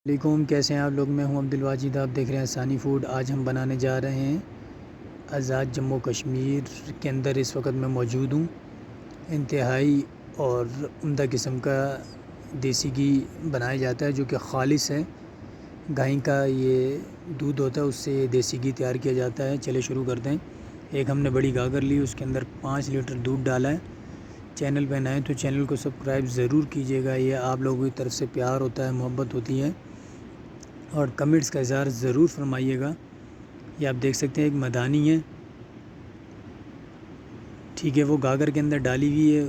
علیکم، کیسے ہیں آپ لوگ؟ میں ہوں عبدالواجد، آپ دیکھ رہے ہیں ثانی فوڈ۔ آج ہم بنانے جا رہے ہیں آزاد جموں کشمیر کے اندر اس وقت میں موجود ہوں۔ انتہائی اور عمدہ قسم کا دیسی گھی بنایا جاتا ہے جو کہ خالص ہے۔ گائے کا یہ دودھ ہوتا ہے، اس سے یہ دیسی گھی تیار کیا جاتا ہے۔ چلے شروع کرتے ہیں۔ ایک ہم نے بڑی گاگر لی، اس کے اندر 5 لیٹر دودھ ڈالا ہے۔ چینل پہ نئے تو چینل کو سبسکرائب ضرور کیجیے گا، یہ آپ لوگوں کی طرف سے پیار ہوتا ہے، محبت ہوتی ہے، اور کمنٹس کا اظہار ضرور فرمائیے گا۔ یہ آپ دیکھ سکتے ہیں ایک مدانی ہے، ٹھیک ہے، وہ گاگر کے اندر ڈالی ہوئی ہے،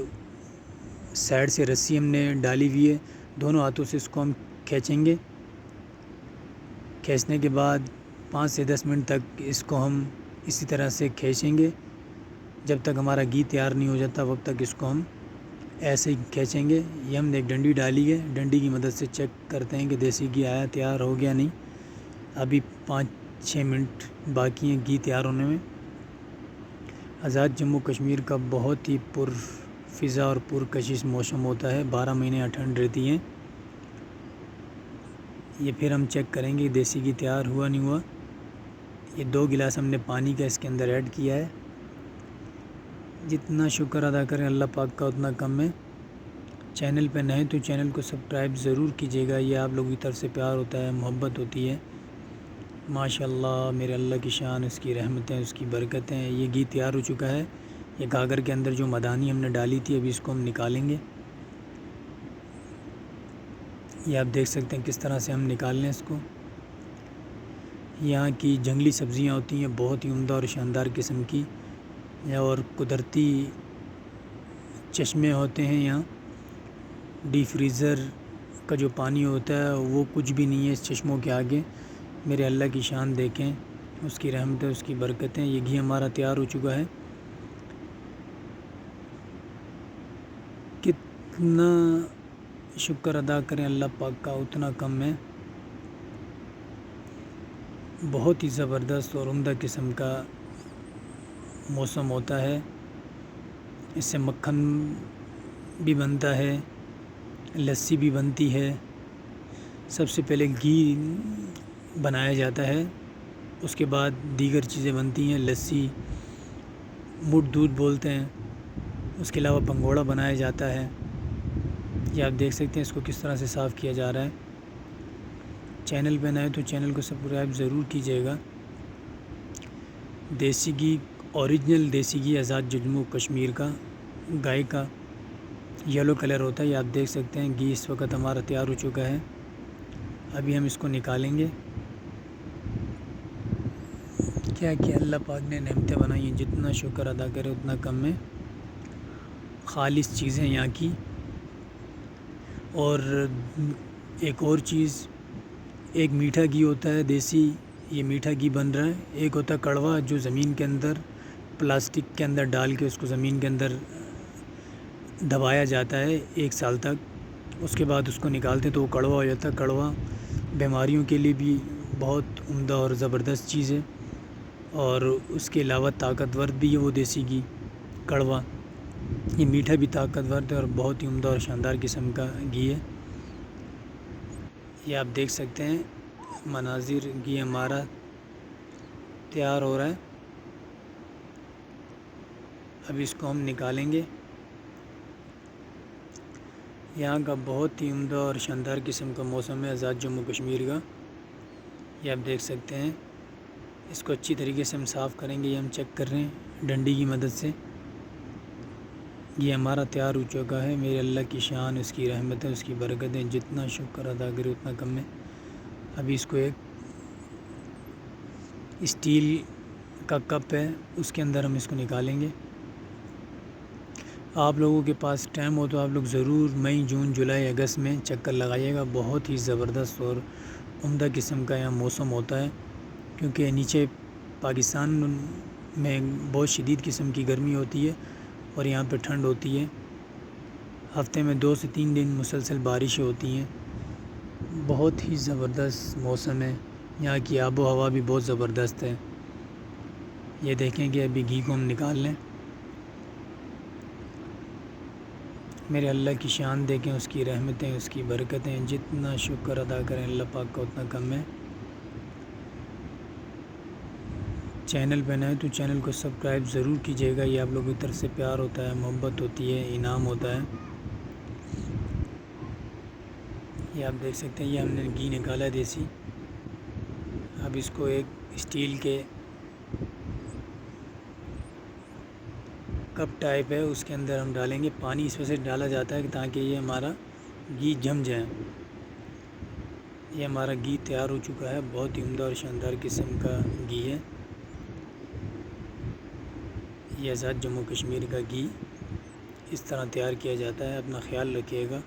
سائڈ سے رسی ہم نے ڈالی ہوئی ہے۔ دونوں ہاتھوں سے اس کو ہم کھینچیں گے۔ کھینچنے کے بعد 5 سے 10 منٹ تک اس کو ہم اسی طرح سے کھینچیں گے جب تک ہمارا گھی تیار نہیں ہو جاتا، وقت تک اس کو ہم ایسے ہی کھینچیں گے۔ یہ ہم نے ایک ڈنڈی ڈالی ہے، ڈنڈی کی مدد سے چیک کرتے ہیں کہ دیسی گھی آیا، تیار ہو گیا نہیں۔ ابھی 5-6 منٹ باقی ہیں گھی تیار ہونے میں۔ آزاد جموں کشمیر کا بہت ہی پر فضا اور پرکشش موسم ہوتا ہے، 12 مہینے یہاں ٹھنڈ رہتی ہے۔ یہ پھر ہم چیک کریں گے دیسی گھی تیار ہوا نہیں ہوا۔ یہ 2 گلاس ہم نے پانی کا اس کے اندر ایڈ کیا ہے۔ جتنا شکر ادا کریں اللہ پاک کا اتنا کم ہے۔ چینل پہ نئے تو چینل کو سبسکرائب ضرور کیجیے گا، یہ آپ لوگوں کی طرف سے پیار ہوتا ہے، محبت ہوتی ہے۔ ماشاءاللہ، میرے اللہ کی شان، اس کی رحمتیں، اس کی برکتیں۔ یہ گھی تیار ہو چکا ہے۔ یہ گاگر کے اندر جو مدانی ہم نے ڈالی تھی، ابھی اس کو ہم نکالیں گے۔ یہ آپ دیکھ سکتے ہیں کس طرح سے ہم نکال لیں اس کو۔ یہاں کی جنگلی سبزیاں ہوتی ہیں بہت ہی عمدہ اور شاندار قسم کی، اور قدرتی چشمے ہوتے ہیں یہاں۔ ڈی فریزر کا جو پانی ہوتا ہے وہ کچھ بھی نہیں ہے اس چشموں کے آگے۔ میرے اللہ کی شان دیکھیں، اس کی رحمتیں، اس کی برکتیں۔ یہ گھی ہمارا تیار ہو چکا ہے۔ کتنا شکر ادا کریں اللہ پاک کا اتنا کم ہے۔ بہت ہی زبردست اور عمدہ قسم کا موسم ہوتا ہے۔ اس سے مکھن بھی بنتا ہے، لسی بھی بنتی ہے۔ سب سے پہلے گھی بنایا جاتا ہے، اس کے بعد دیگر چیزیں بنتی ہیں۔ لسی، مٹھ دودھ بولتے ہیں، اس کے علاوہ پنگوڑا بنایا جاتا ہے۔ یہ آپ دیکھ سکتے ہیں اس کو کس طرح سے صاف کیا جا رہا ہے۔ چینل پہ نئے تو چینل کو سبسکرائب ضرور کیجیے گا۔ دیسی گھی، اوریجنل دیسی گھی آزاد جموں کشمیر کا، گائے کا، یلو کلر ہوتا ہے۔ یہ آپ دیکھ سکتے ہیں گھی اس وقت ہمارا تیار ہو چکا ہے۔ ابھی ہم اس کو نکالیں گے۔ کیا اللہ پاک نے نعمتیں بنائی ہیں، جتنا شکر ادا کرے اتنا کم ہے۔ خالص چیزیں یہاں کی۔ اور ایک اور چیز، ایک میٹھا گھی ہوتا ہے دیسی، یہ میٹھا گھی بن رہا ہے۔ ایک ہوتا ہے کڑوا، جو زمین کے اندر پلاسٹک کے اندر ڈال کے اس کو زمین کے اندر دبایا جاتا ہے 1 سال تک، اس کے بعد اس کو نکالتے تو وہ کڑوا ہو جاتا ہے۔ کڑوا بیماریوں کے لیے بھی بہت عمدہ اور زبردست چیز ہے، اور اس کے علاوہ طاقتور بھی ہے وہ دیسی گھی کڑوا۔ یہ میٹھا بھی طاقتور ہے اور بہت ہی عمدہ اور شاندار قسم کا گھی ہے۔ یہ آپ دیکھ سکتے ہیں مناظر، گھی ہمارا تیار ہو رہا ہے۔ اب اس کو ہم نکالیں گے۔ یہاں کا بہت ہی عمدہ اور شاندار قسم کا موسم ہے آزاد جموں کشمیر کا۔ یہ آپ دیکھ سکتے ہیں، اس کو اچھی طریقے سے ہم صاف کریں گے۔ یہ ہم چیک کر رہے ہیں ڈنڈی کی مدد سے۔ یہ ہمارا تیار ہو چکا ہے۔ میرے اللہ کی شان، اس کی رحمتیں، اس کی برکتیں، جتنا شکر ادا کرے اتنا کم ہے۔ ابھی اس کو ایک اسٹیل کا کپ ہے، اس کے اندر ہم اس کو نکالیں گے۔ آپ لوگوں کے پاس ٹائم ہو تو آپ لوگ ضرور مئی، جون، جولائی، اگست میں چکر لگائیے گا۔ بہت ہی زبردست اور عمدہ قسم کا یہاں موسم ہوتا ہے، کیونکہ نیچے پاکستان میں بہت شدید قسم کی گرمی ہوتی ہے اور یہاں پہ ٹھنڈ ہوتی ہے۔ ہفتے میں 2 سے 3 دن مسلسل بارشیں ہوتی ہیں۔ بہت ہی زبردست موسم ہے۔ یہاں کی آب و ہوا بھی بہت زبردست ہے۔ یہ دیکھیں کہ ابھی گھی کو ہم نکال لیں۔ میرے اللہ کی شان دیکھیں، اس کی رحمتیں، اس کی برکتیں، جتنا شکر ادا کریں اللہ پاک کا اتنا کم ہے۔ چینل پہ نئے تو چینل کو سبسکرائب ضرور کیجیے گا، یہ آپ لوگوں کی طرف سے پیار ہوتا ہے، محبت ہوتی ہے، انعام ہوتا ہے۔ یہ آپ دیکھ سکتے ہیں، یہ ہم نے گھی نکالا ہے دیسی۔ اب اس کو ایک اسٹیل کے کپ ٹائپ ہے، اس کے اندر ہم ڈالیں گے پانی۔ اس وجہ سے ڈالا جاتا ہے کہ تاکہ یہ ہمارا گھی جم جائے۔ یہ ہمارا گھی تیار ہو چکا ہے، بہت ہی عمدہ اور شاندار قسم کا گھی ہے۔ یہ آزاد جموں کشمیر کا گھی اس طرح تیار کیا جاتا ہے، اپنا خیال رکھیے گا۔